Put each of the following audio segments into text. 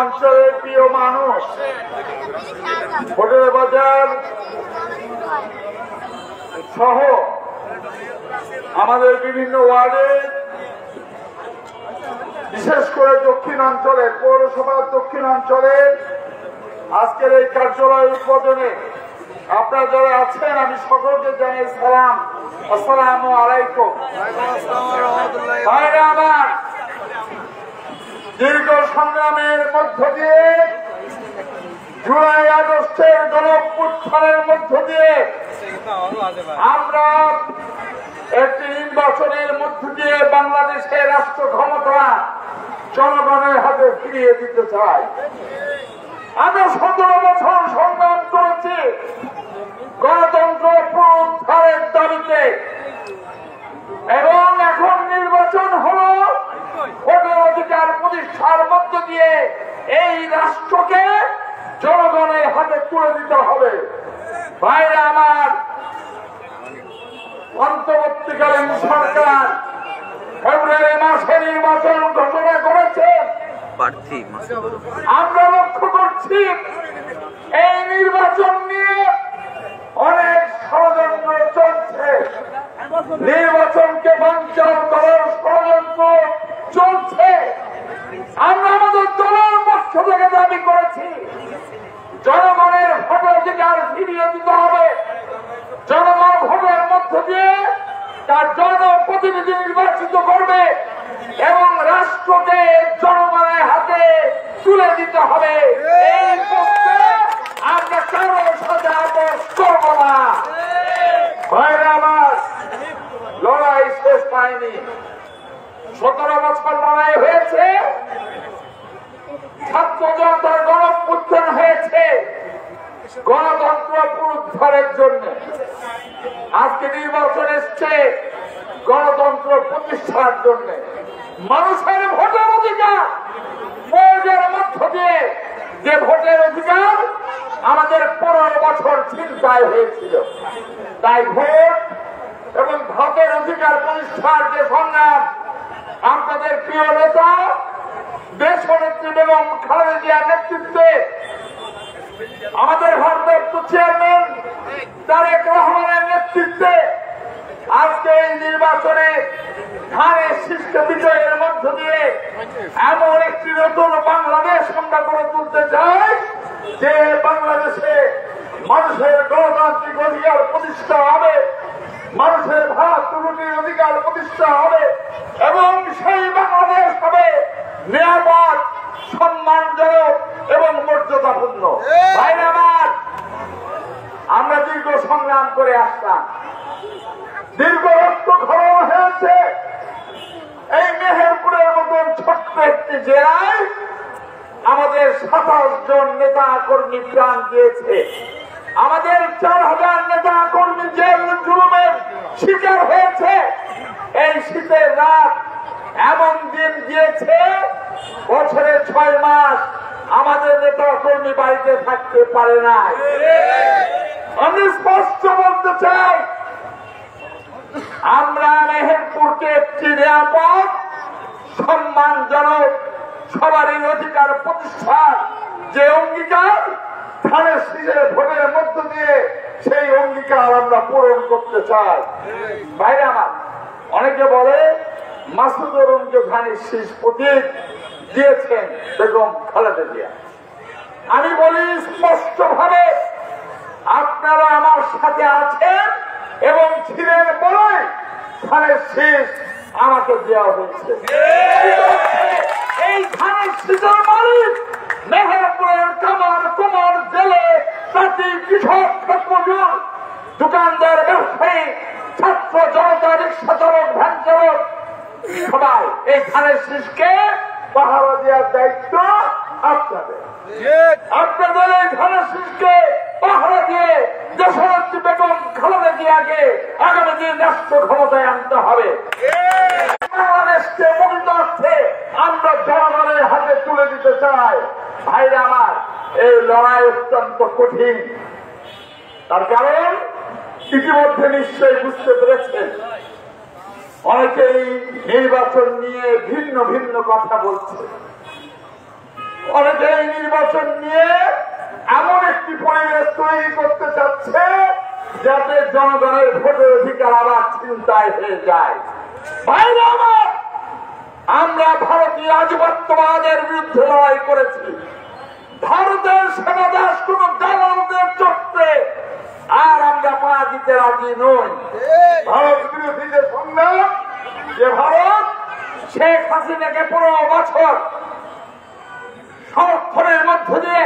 অঞ্চলের প্রিয় মানুষ ভোটের বাজার সহ আমাদের বিভিন্ন ওয়ার্ডে, বিশেষ করে দক্ষিণাঞ্চলে, পৌরসভার দক্ষিণাঞ্চলে আজকের এই কার্যালয় উদ্বোধনে আপনারা যারা আছেন আমি সকলকে জানাই সালাম, আসসালামু আলাইকুম। ভাইরা আমার, দীর্ঘ সংগ্রামের মধ্য দিয়ে, জুলাই আগস্টের গণঅভ্যুত্থানের মধ্য দিয়ে আমরা একটি নির্বাচনের মধ্য দিয়ে বাংলাদেশের রাষ্ট্র ক্ষমতা জনগণের হাতে ফিরিয়ে দিতে চাই। আমরা 17 বছর সংগ্রাম করেছি গণতন্ত্র পুনরুদ্ধারের দাবিতে, এবং এখন নির্বাচন হলো ভোটের অধিকার প্রতিষ্ঠার মধ্য দিয়ে এই রাষ্ট্রকে জনগণের হাতে তুলে দিতে হবে। ভাইরা আমার, অন্তর্বর্তীকালীন সরকার ফেব্রুয়ারি মাসে নির্বাচন ঘোষণা করেছে। আমরা লক্ষ্য করছি এই নির্বাচন নিয়ে অনেক ষড়যন্ত্র চলছে, নির্বাচনকে বানচাল করার ষড়যন্ত্র চলছে। আমরা আমাদের দলের পক্ষ থেকে দাবি করেছি জনগণের ভোটাধিকার ফিরিয়ে দিতে হবে। জনগণ ভোটের মধ্য দিয়ে তার জনপ্রতিনিধি নির্বাচিত করবে এবং রাষ্ট্রকে জনগণের হাতে তুলে দিতে হবে। এই পক্ষে আমরা কারোর সাথে আপোষ করব না। ভাইরা আমার, লড়াই শেষ পায়নি। 17 বছর লড়াই হয়েছে, ছাত্র জনতার গণঅভ্যুত্থান হয়েছে গণতন্ত্র পুনরুদ্ধারের জন্য। আজকে নির্বাচন এসছে গণতন্ত্র প্রতিষ্ঠার জন্য। মানুষের ভোটের অধিকার প্রয়োগের মধ্য দিয়ে যে ভোটের অধিকার আমাদের 15 বছর চিন্তায় হয়েছিল, তাই ভোট এবং ভোটের অধিকার প্রতিষ্ঠার যে সংগ্রাম আপনাদের প্রিয় নেতা দেশনেত্রী বেগম খালেদা জিয়ার নেতৃত্বে, আমাদের ভারপ্রাপ্ত চেয়ারম্যান তারেক রহমানের নেতৃত্বে আজকে এই নির্বাচনে ধানের শীর্ষ বিজয়ের মধ্য দিয়ে এমন একটি নতুন বাংলাদেশ আমরা গড়ে তুলতে চাই যে বাংলাদেশে মানুষের গণতান্ত্রিক অধিকার প্রতিষ্ঠা হবে, মানুষের ভাত রুটির অধিকার প্রতিষ্ঠা হবে এবং সেই বাংলাদেশ হবে নিরাপদ, সম্মানজনক এবং মর্যাদাপূর্ণ। ভাইরা আমার, আমরা দীর্ঘ সংগ্রাম করে আসলাম, দীর্ঘ রক্তক্ষরণ হয়েছে। এই মেহেরপুরের মতন ছোট্ট একটি জেলায় আমাদের 27 জন নেতা কর্মী প্রাণ দিয়েছে। আমাদের 4000 নেতা কর্মী জেল জুলুমের শিকার হয়েছে। এই শীতের রাত এমন দিন গিয়েছে, বছরে 6 মাস আমাদের নেতা কর্মী বাড়িতে থাকতে পারে না। আমি স্পষ্ট বলতে চাই, আমরা মেহেরপুরকে একটি নিরাপদ, সম্মানজনক, সবারই অধিকার প্রতিষ্ঠার যে অঙ্গীকার ধানের শীষের ভোটের মধ্য দিয়ে, সেই অঙ্গীকার আমরা পূরণ করতে চাই। ভাইরা আমার, অনেকে বলে মাসুদ অরুণকে ধানের শীষ প্রতীক দিয়েছেন বেগম খালেদা জিয়া। আমি বলি স্পষ্ট ভাবে, আপনারা আমার সাথে আছেন এবং ছিলেন বলে ধানের শীষ আমাকে দেওয়া হয়েছে। এই ধানের শীষের মালিক মেহেরপুরের কামার কুমার জেলে জাতি, কৃষক, মজুর, দোকানদার, ব্যবসায়ী, ছাত্র জনতা, রিক্সা চালক, ভ্যান চালক, সবাই এই ধানের শীষকে পাহারা দেওয়ার দায়িত্ব আপনাদের। আপনাদের এই ধানের শীষকে পাহারা দিয়ে দেশনেত্রী বেগম খালেদা জিয়াকে আগামী দিন রাষ্ট্র ক্ষমতায় আনতে হবে। বাংলাদেশকে মুক্ত অর্থে আমরা জনগণের হাতে তুলে দিতে চাই। ভাইরা আমার, এই লড়াই অত্যন্ত কঠিন। তার কারণ ইতিমধ্যে নিশ্চয়ই বুঝতে পেরেছেন, অনেকেই নির্বাচন নিয়ে ভিন্ন ভিন্ন কথা বলছে। অনেকেই নির্বাচন নিয়ে এমন একটি পরিবেশ তৈরি করতে চাচ্ছে যাতে জনগণের ভোটের অধিকার আবার চিন্তায় হয়ে যায়। ভাইরা আমার, আমরা ভারতীয় আধিপত্যবাদের বিরুদ্ধে লড়াই করেছি। ভারতের সেনাদাস কোন দালালদের চক্রে আর আমরা পা দিতে রাজি নই। ভারত বিরোধী যে সংগ্রাম, যে ভারত শেখ হাসিনাকে 15 বছর সমর্থনের মধ্য দিয়ে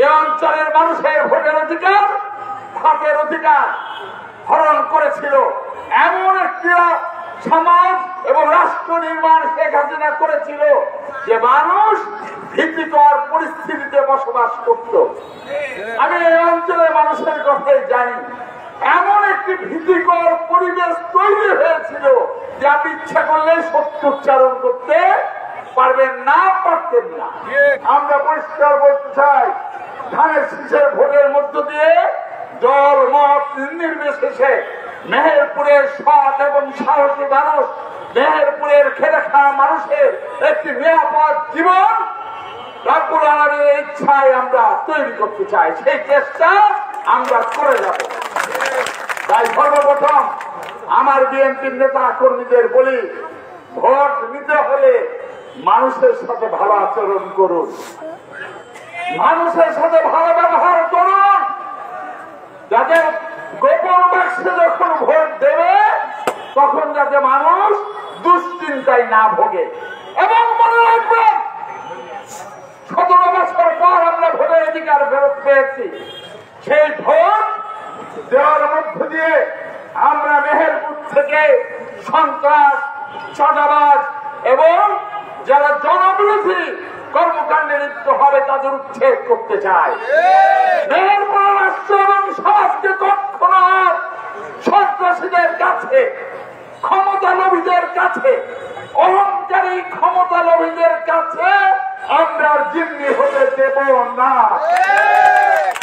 এ অঞ্চলের মানুষের ভোটের অধিকার, ভাতের অধিকার হরণ করেছিল, এমন একটি সমাজ এবং রাষ্ট্র নির্মাণ শেখ হাসিনা করেছিল যে মানুষ ভীতিকর পরিস্থিতিতে বসবাস করত। আমি এই অঞ্চলের মানুষের কথাই জানি। এমন একটি ভীতিকর পরিবেশ তৈরি হয়েছিল যে আপনি ইচ্ছা করলে সত্য উচ্চারণ করতে পারবেন না, পারতেন না। আমরা পরিষ্কার বলতে চাই, ধানের শীষের ভোটের মধ্য দিয়ে দল মত নির্বিশেষে মেহেরপুরের সৎ এবং সাহসী মানুষ, মেহেরপুরের খেটে খাওয়া মানুষের একটি নিরাপদ জীবন রব্বুল আলামিনের ইচ্ছায় আমরা তৈরি করতে চাই। সেই চেষ্টা আমরা করে যাব। তাই সর্বপ্রথম আমার বিএনপির নেতা কর্মীদের বলি, ভোট নিতে হলে মানুষের সাথে ভালো আচরণ করুন, মানুষের সাথে ভালো ব্যবহার করুন, যাতে গোপন বাক্সে যখন ভোট দেবে তখন যাতে মানুষ দুশ্চিন্তায় না ভোগে। এবং মনে রাখবেন, 17 বছর পর আমরা ভোটের অধিকার ফেরত পেয়েছি। সেই ভোট দেওয়ার মধ্য দিয়ে আমরা মেহেরপুর থেকে সন্ত্রাস, চাঁদাবাজ এবং যারা জনবিরোধী কর্মকাণ্ডে লিপ্ত হবে তাদের উচ্ছেদ করতে চায়। মেহেরপুর রাষ্ট্র এবং সমাজকে কখনো সন্ত্রাসীদের কাছে, ক্ষমতা লোভীদের কাছে, অহংকারী ক্ষমতা লোভীদের কাছে আমরা জিম্মি হতে দেব না।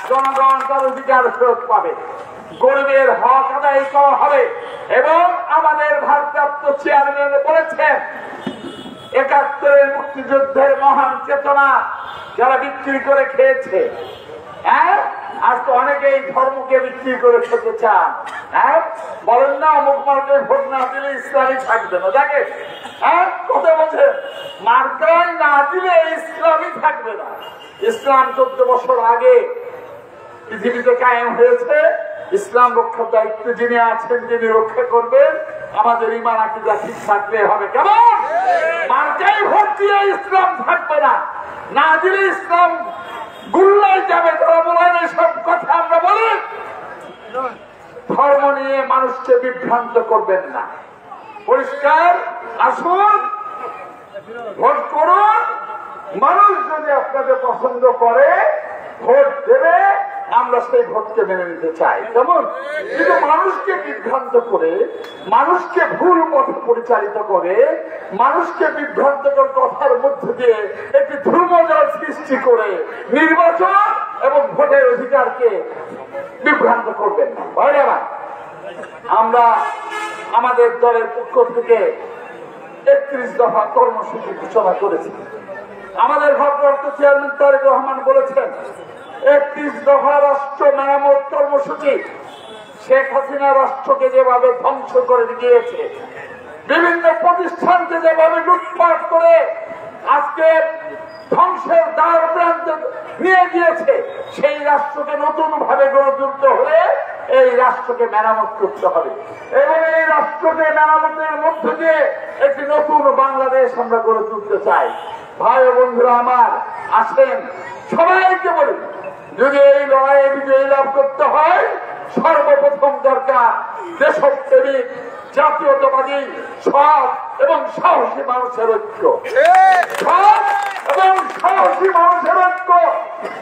জনগণ তার অধিকার ফেরত পাবে, গরিবের হক আদায় করা হবে। এবং আমাদের ভারপ্রাপ্ত চেয়ারম্যান বলেছেন, ৭১-এর মুক্তিযুদ্ধের মহান চেতনা যারা বিক্রি করে খেয়েছে, আজ তো অনেকেই ধর্মকে বিক্রি করে খেতে চান। বলেন না অমুক মার্কায় ভোট না দিলে ইসলামই থাকবে না। দেখেন কথা বলছেন, মার্কায় না দিলে ইসলামই থাকবে না। ইসলাম 14 বছর আগে পৃথিবীতে কায়েম হয়েছে। ইসলাম রক্ষার দায়িত্ব যিনি আছেন, যিনি রক্ষা করবেন। আমাদের ইমান আকীদা ঠিক থাকলে হবে। কেমন মার্কায় ভোট দিয়ে ইসলাম থাকবে না, না দিলে ইসলাম গুল্লায় যাবে। তারা বলেন এইসব কথা আমরা বলি। ধর্ম নিয়ে মানুষকে বিভ্রান্ত করবেন না। পরিষ্কার আসুন, ভোট করুন। মানুষ যদি আপনাদের পছন্দ করে ভোট দেবে, আমরা সেই ভোটকে মেনে নিতে চাই। কেমন কিন্তু মানুষকে বিভ্রান্ত করে, মানুষকে ভুল পথে পরিচালিত করে, মানুষকে বিভ্রান্তকর কথার মধ্য দিয়ে একটি ধর্মজাল সৃষ্টি করে নির্বাচন এবং ভোটের অধিকারকে বিভ্রান্ত করবেন না। ভাইরা, আমরা আমাদের দলের পক্ষ থেকে ৩১ দফা কর্মসূচি ঘোষণা করেছি। আমাদের ভারপ্রাপ্ত চেয়ারম্যান তারেক রহমান বলেছেন, ৩১ দফা রাষ্ট্র মেরামত কর্মসূচি শেখ হাসিনা রাষ্ট্রকে যেভাবে ধ্বংস করে গিয়েছে, বিভিন্ন প্রতিষ্ঠানকে যেভাবে লুটপাট করে আজকে ধ্বংসের দ্বার প্রান্তে নিয়ে গিয়েছে, সেই রাষ্ট্রকে নতুন ভাবে গড়ে তুলতে হলে এই রাষ্ট্রকে মেরামত করতে হবে। এবং এই রাষ্ট্রকে মেরামতের মধ্য দিয়ে একটি নতুন বাংলাদেশ আমরা গড়ে তুলতে চাই। ভাই ও বন্ধুরা আমার, আসেন সবাইকে বলি, যদি এই লড়াইয়ে বিজয়ী লাভ করতে হয়, সর্বপ্রথম দরকার দেশপ্রেমিক, জাতীয়তাবাদী, সৎ এবং সাহসী মানুষের ঐক্য। সৎ এবং সাহসী মানুষের ঐক্য,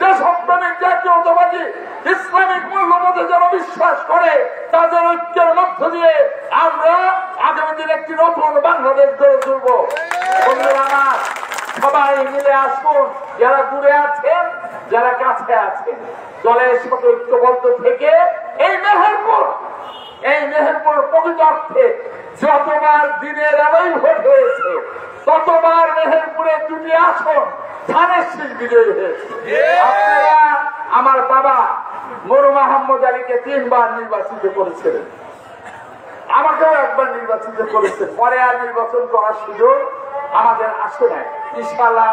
দেশপ্রেমিক, জাতীয়তাবাদী, ইসলামিক মূল্যবোধে যারা বিশ্বাস করে, তাদের ঐক্যের মধ্য দিয়ে আমরা আগামী দিনে একটি নতুন বাংলাদেশ গড়ে তুলব। বন্ধুরা আমার, সবাই মিলে আসুন। যারা দূরে আছেন যারা কাছে আছেন দলের সাথে ঐক্যবদ্ধ থেকে এই মেহেরপুর প্রকৃত অর্থে যতবার দিনের আলোয় ভোট হয়েছে ততবার মেহেরপুরে 2টি আসন ধানের শীষ বিজয়ী হয়েছে। আপনারা আমার বাবা মরু মোহাম্মদ আলীকে 3বার নির্বাচিত করেছিলেন, আমাকেও একবার নির্বাচিত করেছেন, পরে আর নির্বাচন করার সুযোগ আমাদের আসে নাই। ইনশাআল্লাহ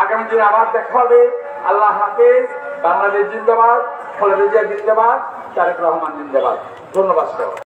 আগামী দিনে আবার দেখা হবে। আল্লাহ হাফেজ। বাংলাদেশ জিন্দাবাদ, খালেদা জিয়া জিন্দাবাদ, তারেক রহমান জিন্দাবাদ। ধন্যবাদ।